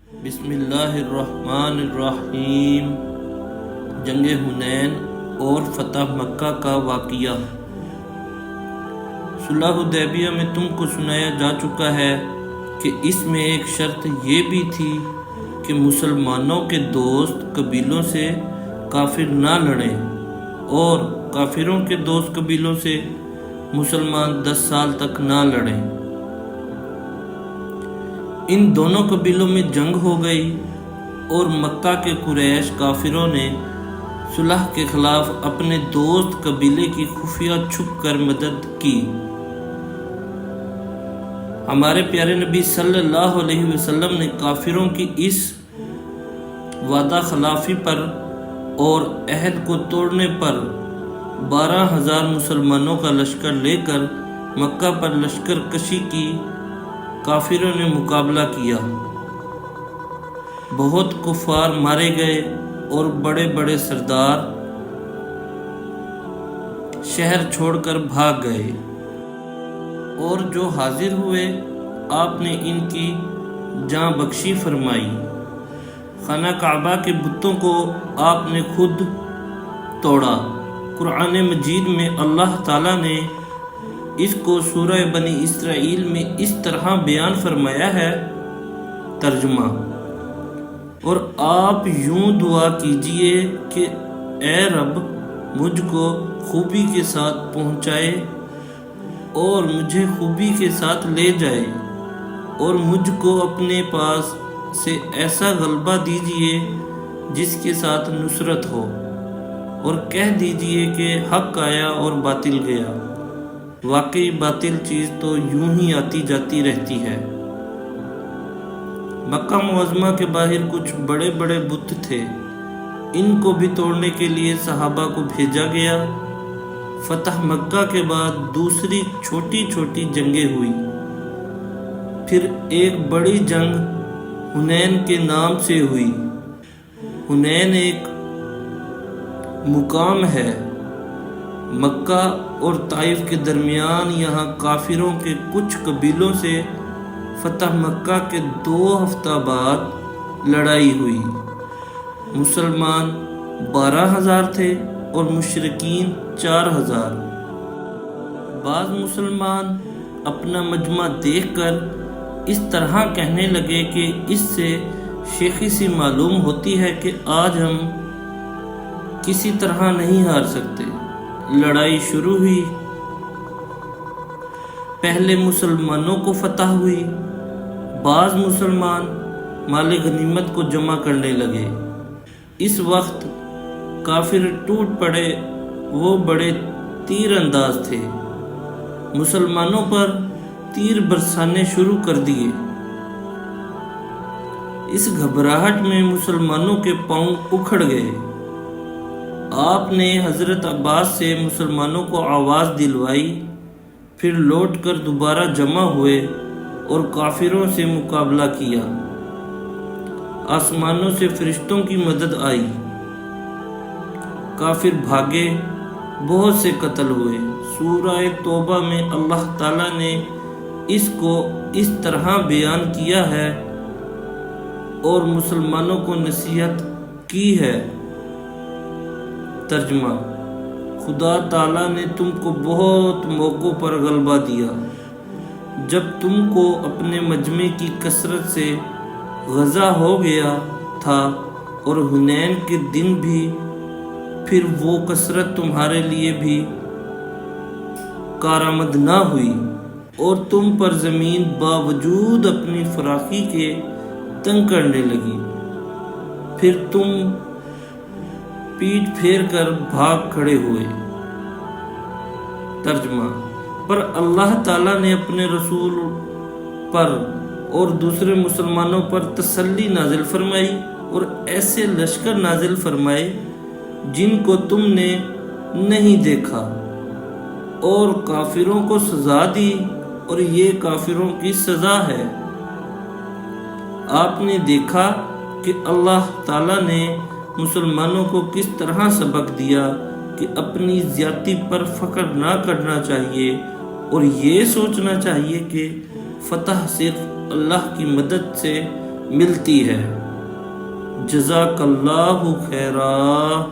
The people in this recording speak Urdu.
بسم اللہ الرحمن الرحیم۔ جنگ حنین اور فتح مکہ کا واقعہ۔ صلح حدیبیہ میں تم کو سنایا جا چکا ہے کہ اس میں ایک شرط یہ بھی تھی کہ مسلمانوں کے دوست قبیلوں سے کافر نہ لڑیں اور کافروں کے دوست قبیلوں سے مسلمان 10 سال تک نہ لڑیں۔ ان دونوں قبیلوں میں جنگ ہو گئی اور مکہ کے قریش کافروں نے صلح کے خلاف اپنے دوست قبیلے کی خفیہ چھپ کر مدد کی۔ ہمارے پیارے نبی صلی اللہ علیہ وسلم نے کافروں کی اس وعدہ خلافی پر اور عہد کو توڑنے پر 12,000 مسلمانوں کا لشکر لے کر مکہ پر لشکر کشی کی۔ کافروں نے مقابلہ کیا، بہت کفار مارے گئے اور بڑے بڑے سردار شہر چھوڑ کر بھاگ گئے، اور جو حاضر ہوئے آپ نے ان کی جاں بخشی فرمائی۔ خانہ کعبہ کے بتوں کو آپ نے خود توڑا۔ قرآن مجید میں اللہ تعالیٰ نے اس کو سورہ بنی اسرائیل میں اس طرح بیان فرمایا ہے۔ ترجمہ: اور آپ یوں دعا کیجئے کہ اے رب مجھ کو خوبی کے ساتھ پہنچائے اور مجھے خوبی کے ساتھ لے جائے، اور مجھ کو اپنے پاس سے ایسا غلبہ دیجئے جس کے ساتھ نصرت ہو، اور کہہ دیجئے کہ حق آیا اور باطل گیا۔ واقعی باطل چیز تو یوں ہی آتی جاتی رہتی ہے۔ مکہ معظمہ کے باہر کچھ بڑے بڑے بت تھے، ان کو بھی توڑنے کے لیے صحابہ کو بھیجا گیا۔ فتح مکہ کے بعد دوسری چھوٹی چھوٹی جنگیں ہوئی، پھر ایک بڑی جنگ حنین کے نام سے ہوئی۔ حنین ایک مقام ہے مکہ اور طائف کے درمیان۔ یہاں کافروں کے کچھ قبیلوں سے فتح مکہ کے 2 ہفتہ بعد لڑائی ہوئی۔ مسلمان 12,000 تھے اور مشرکین 4,000۔ بعض مسلمان اپنا مجمع دیکھ کر اس طرح کہنے لگے کہ اس سے شیخی سی معلوم ہوتی ہے کہ آج ہم کسی طرح نہیں ہار سکتے۔ لڑائی شروع ہوئی، پہلے مسلمانوں کو فتح ہوئی۔ بعض مسلمان مال غنیمت کو جمع کرنے لگے۔ اس وقت کافر ٹوٹ پڑے، وہ بڑے تیر انداز تھے، مسلمانوں پر تیر برسانے شروع کر دیے۔ اس گھبراہٹ میں مسلمانوں کے پاؤں اکھڑ گئے۔ آپ نے حضرت عباس سے مسلمانوں کو آواز دلوائی، پھر لوٹ کر دوبارہ جمع ہوئے اور کافروں سے مقابلہ کیا۔ آسمانوں سے فرشتوں کی مدد آئی، کافر بھاگے، بہت سے قتل ہوئے۔ سورہ توبہ میں اللہ تعالیٰ نے اس کو اس طرح بیان کیا ہے اور مسلمانوں کو نصیحت کی ہے۔ ترجمہ: خدا تعالیٰ نے تم کو بہت موقعوں پر غلبہ دیا، جب تم کو اپنے مجمع کی کثرت سے غضا ہو گیا تھا، اور حنین کے دن بھی پھر وہ کثرت تمہارے لیے بھی کارآمد نہ ہوئی، اور تم پر زمین باوجود اپنی فراخی کے تنگ کرنے لگی، پھر تم پیٹ پھیر کر بھاگ کھڑے ہوئے۔ ترجمہ: پر اللہ تعالیٰ نے اپنے رسول پر اور دوسرے مسلمانوں پر تسلی نازل فرمائی اور ایسے لشکر نازل فرمائے جن کو تم نے نہیں دیکھا، اور کافروں کو سزا دی، اور یہ کافروں کی سزا ہے۔ آپ نے دیکھا کہ اللہ تعالیٰ نے مسلمانوں کو کس طرح سبق دیا کہ اپنی زیادتی پر فخر نہ کرنا چاہیے، اور یہ سوچنا چاہیے کہ فتح صرف اللہ کی مدد سے ملتی ہے۔ جزاک اللہ خیرا۔